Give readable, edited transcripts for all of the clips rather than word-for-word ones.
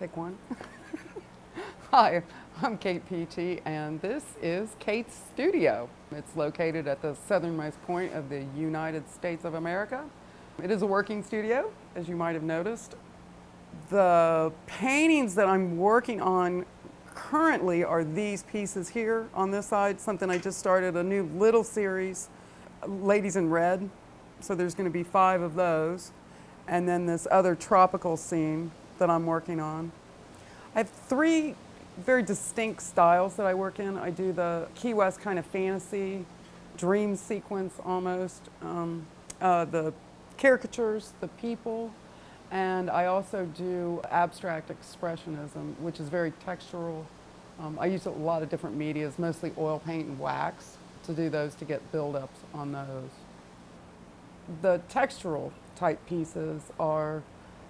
Take one. Hi, I'm Kate Peachey, and this is Kate's studio. It's located at the southernmost point of the United States of America. It is a working studio, as you might have noticed. The paintings that I'm working on currently are these pieces here on this side, something I just started, a new little series, Ladies in Red. So there's going to be 5 of those. And then this other tropical scene that I'm working on. I have 3 very distinct styles that I work in. I do the Key West kind of fantasy, dream sequence almost, the caricatures, the people, and I also do abstract expressionism, which is very textural. I use a lot of different medias, mostly oil paint and wax, to do those, to get build-ups on those. The textural type pieces are,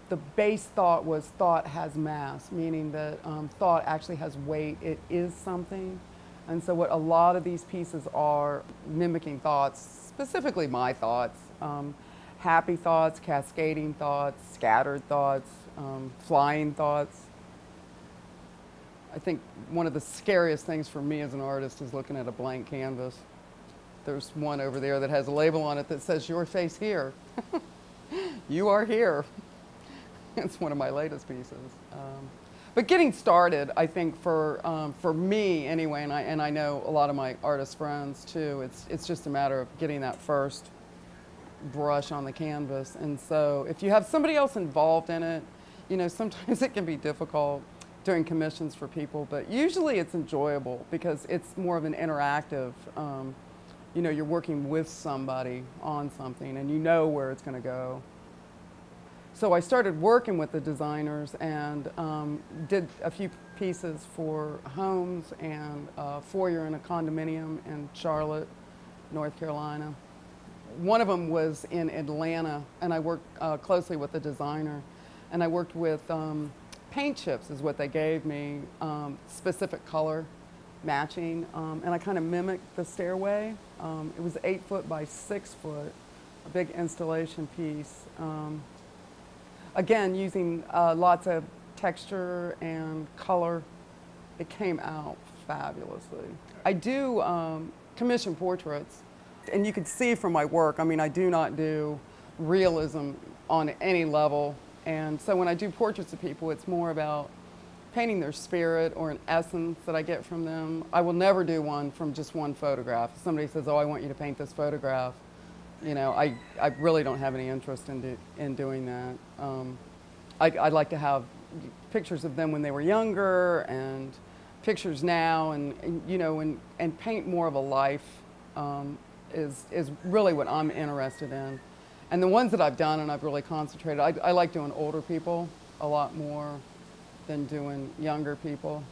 the base thought was thought has mass, meaning that thought actually has weight, it is something. And so what a lot of these pieces are mimicking thoughts, specifically my thoughts, happy thoughts, cascading thoughts, scattered thoughts, flying thoughts. I think one of the scariest things for me as an artist is looking at a blank canvas. There's one over there that has a label on it that says, "Your face here." You are here. It's one of my latest pieces. But getting started, I think for me anyway, and I know a lot of my artist friends too, it's just a matter of getting that first brush on the canvas. And so if you have somebody else involved in it, you know, sometimes it can be difficult doing commissions for people, but usually it's enjoyable because it's more of an interactive, you know, you're working with somebody on something and you know where it's going to go. So I started working with the designers and did a few pieces for homes and a foyer in a condominium in Charlotte, North Carolina. One of them was in Atlanta, and I worked closely with the designer. And I worked with paint chips is what they gave me, specific color matching, and I kind of mimicked the stairway. It was 8 foot by 6 foot, a big installation piece. Again, using lots of texture and color, it came out fabulously. I do commission portraits, and you can see from my work, I mean, I do not do realism on any level. And so when I do portraits of people, it's more about painting their spirit or an essence that I get from them. I will never do one from just one photograph. If somebody says, "Oh, I want you to paint this photograph," you know, I really don't have any interest in doing that. I'd like to have pictures of them when they were younger and pictures now, and you know, and paint more of a life is really what I'm interested in. And the ones that I've done and I've really concentrated, I like doing older people a lot more than doing younger people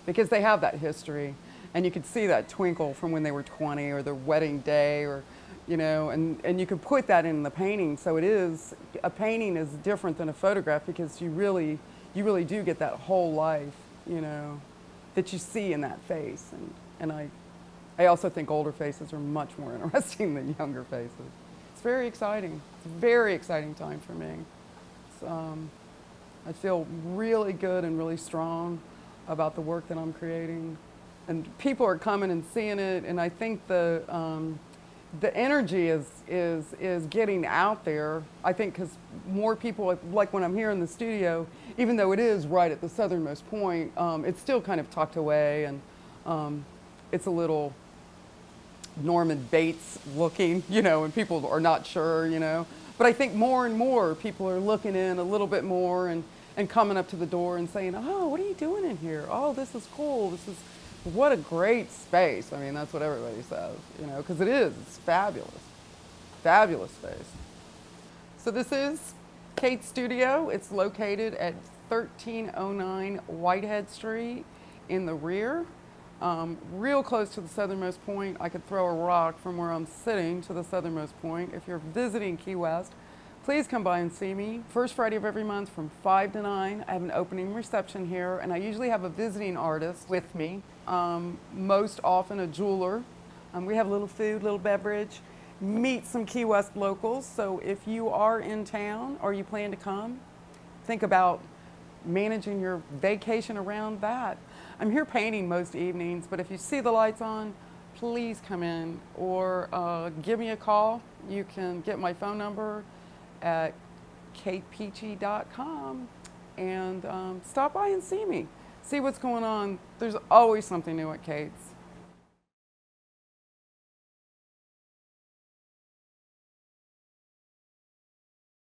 because they have that history, and you could see that twinkle from when they were 20 or their wedding day, or you know, and you can put that in the painting. So it is, a painting is different than a photograph because you really do get that whole life, you know, that you see in that face. And I also think older faces are much more interesting than younger faces. It's very exciting. It's a very exciting time for me. It's, I feel really good and really strong about the work that I'm creating. And people are coming and seeing it, and I think the energy is getting out there. I think because more people, like when I'm here in the studio, even though it is right at the southernmost point, it's still kind of tucked away, and it's a little Norman Bates looking, you know, and people are not sure, you know. But I think more and more people are looking in a little bit more and coming up to the door and saying, "Oh, what are you doing in here? Oh, this is cool. This is, what a great space." I mean, that's what everybody says, you know, because it is. It's fabulous. Fabulous space. So this is Kate's studio. It's located at 1309 Whitehead Street in the rear. Real close to the southernmost point. I could throw a rock from where I'm sitting to the southernmost point. If you're visiting Key West, please come by and see me. First Friday of every month from 5 to 9. I have an opening reception here, and I usually have a visiting artist with me, most often a jeweler. We have a little food, little beverage, meet some Key West locals. So if you are in town or you plan to come, think about managing your vacation around that. I'm here painting most evenings, but if you see the lights on, please come in or give me a call. You can get my phone number at katepeachey.com and stop by and see me. See what's going on. There's always something new at Kate's.